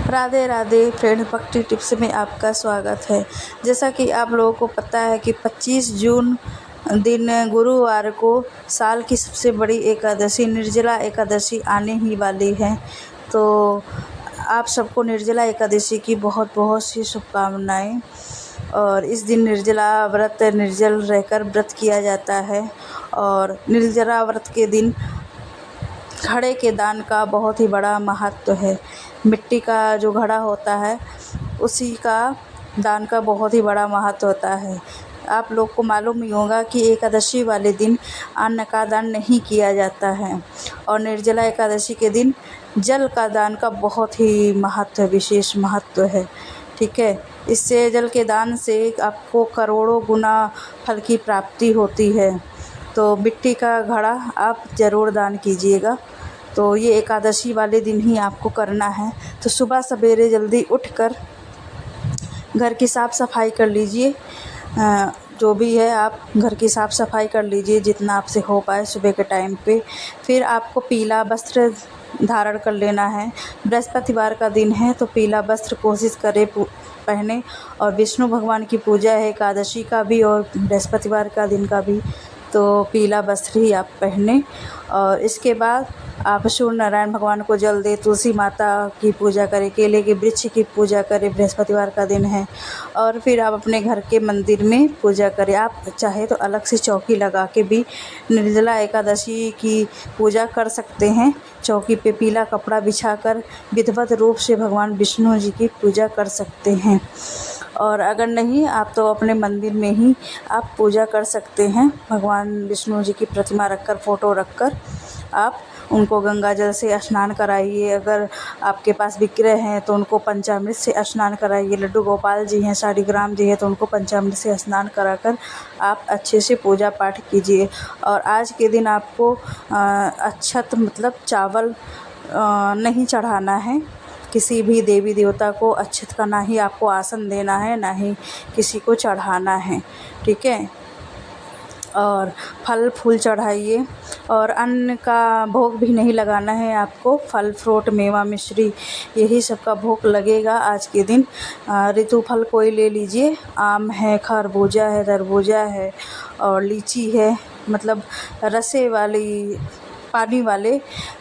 Radhe Radhe friend, भक्ति tips में आपका स्वागत है। जैसा कि आप लोगों को पता है कि 25 जून दिन गुरुवार को साल की सबसे बड़ी एकादशी निर्जला एकादशी आने ही वाली है। तो आप सबको निर्जला एकादशी की बहुत बहुत सी शुभकामनाएं। और इस दिन निर्जला व्रत निर्जल रहकर व्रत किया जाता है। और निर्जला व्रत के दिन घड़े के दान का बहुत ही बड़ा महत्व है। मिट्टी का जो घड़ा होता है उसी का दान का बहुत ही बड़ा महत्व होता है। आप लोग को मालूम ही होगा कि एकादशी वाले दिन अन्न का दान नहीं किया जाता है और निर्जला एकादशी के दिन जल का दान का बहुत ही महत्व विशेष महत्व है। ठीक है, इससे जल के दान से आपको करोड़ों गुना फल की प्राप्ति होती है। तो मिट्टी का घड़ा आप ज़रूर दान कीजिएगा। तो ये एकादशी वाले दिन ही आपको करना है। तो सुबह सवेरे जल्दी उठकर घर की साफ़ सफाई कर लीजिए। जो भी है आप घर की साफ़ सफाई कर लीजिए जितना आपसे हो पाए सुबह के टाइम पे। फिर आपको पीला वस्त्र धारण कर लेना है। बृहस्पतिवार का दिन है तो पीला वस्त्र कोशिश करें पहने। और विष्णु भगवान की पूजा है एकादशी का भी और बृहस्पतिवार का दिन का भी, तो पीला वस्त्र ही आप पहने। और इसके बाद आप सूर्य नारायण भगवान को जल दें, तुलसी माता की पूजा करें, केले के वृक्ष की पूजा करें, बृहस्पतिवार का दिन है। और फिर आप अपने घर के मंदिर में पूजा करें। आप चाहे तो अलग से चौकी लगा के भी निर्जला एकादशी की पूजा कर सकते हैं। चौकी पे पीला कपड़ा बिछाकर विधिवत रूप से भगवान विष्णु जी की पूजा कर सकते हैं। और अगर नहीं आप तो अपने मंदिर में ही आप पूजा कर सकते हैं। भगवान विष्णु जी की प्रतिमा रखकर, फ़ोटो रखकर आप उनको गंगा जल से स्नान कराइए। अगर आपके पास विग्रह हैं तो उनको पंचामृत से स्नान कराइए। लड्डू गोपाल जी हैं, शालिग्राम जी हैं तो उनको पंचामृत से स्नान कराकर आप अच्छे से पूजा पाठ कीजिए। और आज के दिन आपको अक्षत मतलब चावल नहीं चढ़ाना है। किसी भी देवी देवता को अक्षत का ना ही आपको आसन देना है, ना ही किसी को चढ़ाना है। ठीक है, और फल फूल चढ़ाइए। और अन्न का भोग भी नहीं लगाना है आपको। फल फ्रूट मेवा मिश्री यही सब का भोग लगेगा आज के दिन। ऋतु फल कोई ले लीजिए। आम है, खरबूजा है, तरबूजा है और लीची है। मतलब रसे वाली पानी वाले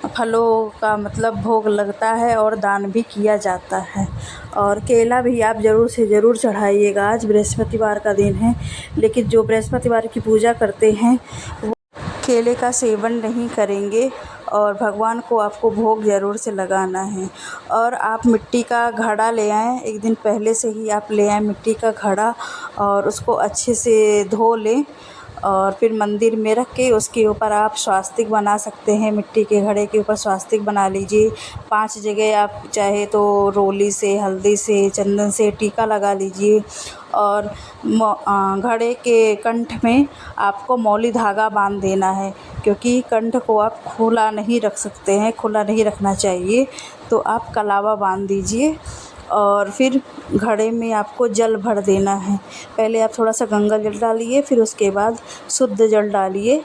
फलों का मतलब भोग लगता है और दान भी किया जाता है। और केला भी आप ज़रूर से ज़रूर चढ़ाइएगा। आज बृहस्पतिवार का दिन है, लेकिन जो बृहस्पतिवार की पूजा करते हैं वो केले का सेवन नहीं करेंगे। और भगवान को आपको भोग ज़रूर से लगाना है। और आप मिट्टी का घड़ा ले आएँ, एक दिन पहले से ही आप ले आएँ मिट्टी का घड़ा और उसको अच्छे से धो लें। और फिर मंदिर में रख के उसके ऊपर आप स्वास्तिक बना सकते हैं। मिट्टी के घड़े के ऊपर स्वास्तिक बना लीजिए। 5 जगह आप चाहे तो रोली से, हल्दी से, चंदन से टीका लगा लीजिए। और घड़े के कंठ में आपको मौली धागा बांध देना है, क्योंकि कंठ को आप खुला नहीं रख सकते हैं, खुला नहीं रखना चाहिए। तो आप कलावा बांध दीजिए। और फिर घड़े में आपको जल भर देना है। पहले आप थोड़ा सा गंगा जल डालिए, फिर उसके बाद शुद्ध जल डालिए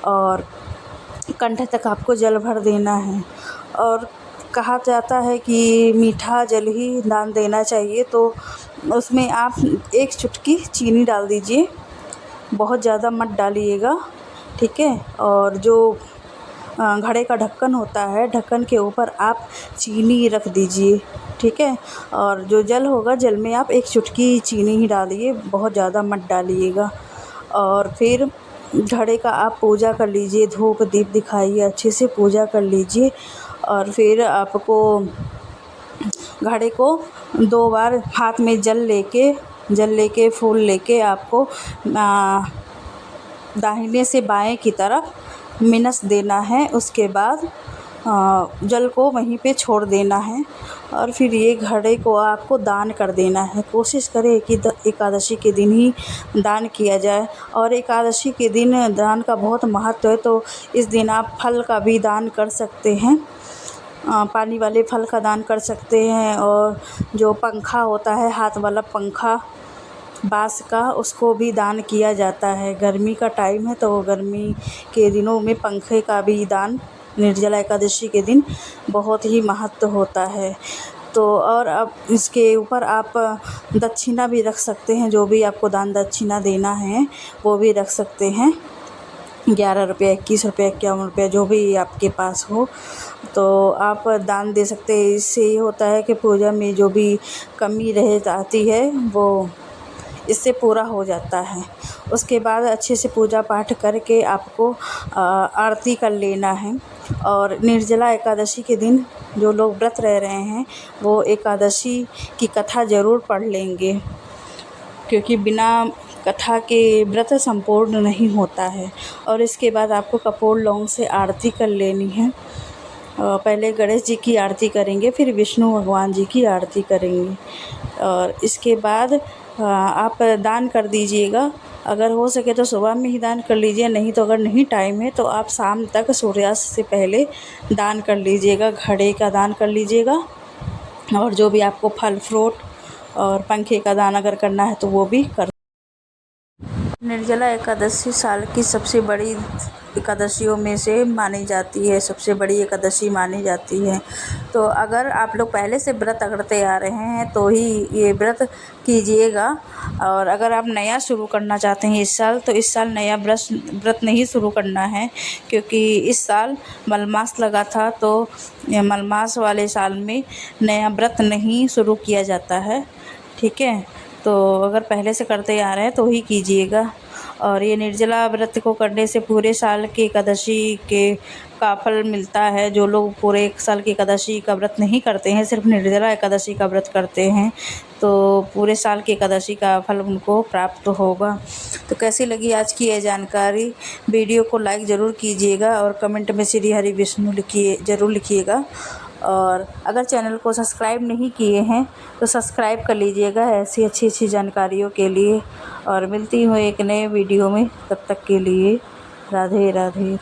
और कंठ तक आपको जल भर देना है। और कहा जाता है कि मीठा जल ही दान देना चाहिए, तो उसमें आप 1 चुटकी चीनी डाल दीजिए। बहुत ज़्यादा मत डालिएगा। ठीक है, और जो घड़े का ढक्कन होता है, ढक्कन के ऊपर आप चीनी रख दीजिए। ठीक है, और जो जल होगा जल में आप 1 चुटकी चीनी ही डालिए, बहुत ज़्यादा मत डालिएगा। और फिर घड़े का आप पूजा कर लीजिए, धूप दीप दिखाइए, अच्छे से पूजा कर लीजिए। और फिर आपको घड़े को 2 बार हाथ में जल लेके फूल लेके आपको दाहिने से बाएं की तरफ मिनस देना है। उसके बाद जल को वहीं पे छोड़ देना है। और फिर ये घड़े को आपको दान कर देना है। कोशिश करें कि एकादशी के दिन ही दान किया जाए। और एकादशी के दिन दान का बहुत महत्व है, तो इस दिन आप फल का भी दान कर सकते हैं। पानी वाले फल का दान कर सकते हैं। और जो पंखा होता है, हाथ वाला पंखा बाँस का, उसको भी दान किया जाता है। गर्मी का टाइम है तो गर्मी के दिनों में पंखे का भी दान निर्जला एकादशी के दिन बहुत ही महत्व होता है। तो और अब इसके ऊपर आप दक्षिणा भी रख सकते हैं, जो भी आपको दान दक्षिणा देना है वो भी रख सकते हैं। 11 रुपये, 21 रुपये, 51 रुपये, जो भी आपके पास हो तो आप दान दे सकते हैं। इससे ये होता है कि पूजा में जो भी कमी रह जाती है वो इससे पूरा हो जाता है। उसके बाद अच्छे से पूजा पाठ करके आपको आरती कर लेना है। और निर्जला एकादशी के दिन जो लोग व्रत रह रहे हैं वो एकादशी की कथा ज़रूर पढ़ लेंगे, क्योंकि बिना कथा के व्रत संपूर्ण नहीं होता है। और इसके बाद आपको कपूर लौंग से आरती कर लेनी है। पहले गणेश जी की आरती करेंगे, फिर विष्णु भगवान जी की आरती करेंगे। और इसके बाद आप दान कर दीजिएगा। अगर हो सके तो सुबह में ही दान कर लीजिए, नहीं तो अगर नहीं टाइम है तो आप शाम तक सूर्यास्त से पहले दान कर लीजिएगा। घड़े का दान कर लीजिएगा, और जो भी आपको फल फ्रूट और पंखे का दान अगर करना है तो वो भी कर। निर्जला एकादशी साल की सबसे बड़ी एकादशियों में से मानी जाती है, सबसे बड़ी एकादशी मानी जाती है। तो अगर आप लोग पहले से व्रत करते आ रहे हैं तो ही ये व्रत कीजिएगा। और अगर आप नया शुरू करना चाहते हैं इस साल, तो इस साल नया व्रत नहीं शुरू करना है, क्योंकि इस साल मलमास लगा था। तो मलमास वाले साल में नया व्रत नहीं शुरू किया जाता है, ठीक है। तो अगर पहले से करते आ रहे हैं तो ही कीजिएगा। और ये निर्जला व्रत को करने से पूरे साल की एकादशी का फल मिलता है। जो लोग पूरे एक साल की एकादशी का व्रत नहीं करते हैं, सिर्फ निर्जला एकादशी का व्रत करते हैं, तो पूरे साल की एकादशी का फल उनको प्राप्त होगा। तो कैसी लगी आज की ये जानकारी? वीडियो को लाइक ज़रूर कीजिएगा और कमेंट में श्री हरि विष्णु ज़रूर लिखिएगा। और अगर चैनल को सब्सक्राइब नहीं किए हैं तो सब्सक्राइब कर लीजिएगा ऐसी अच्छी जानकारियों के लिए। और मिलती हूँ एक नए वीडियो में, तब तक के लिए राधे राधे।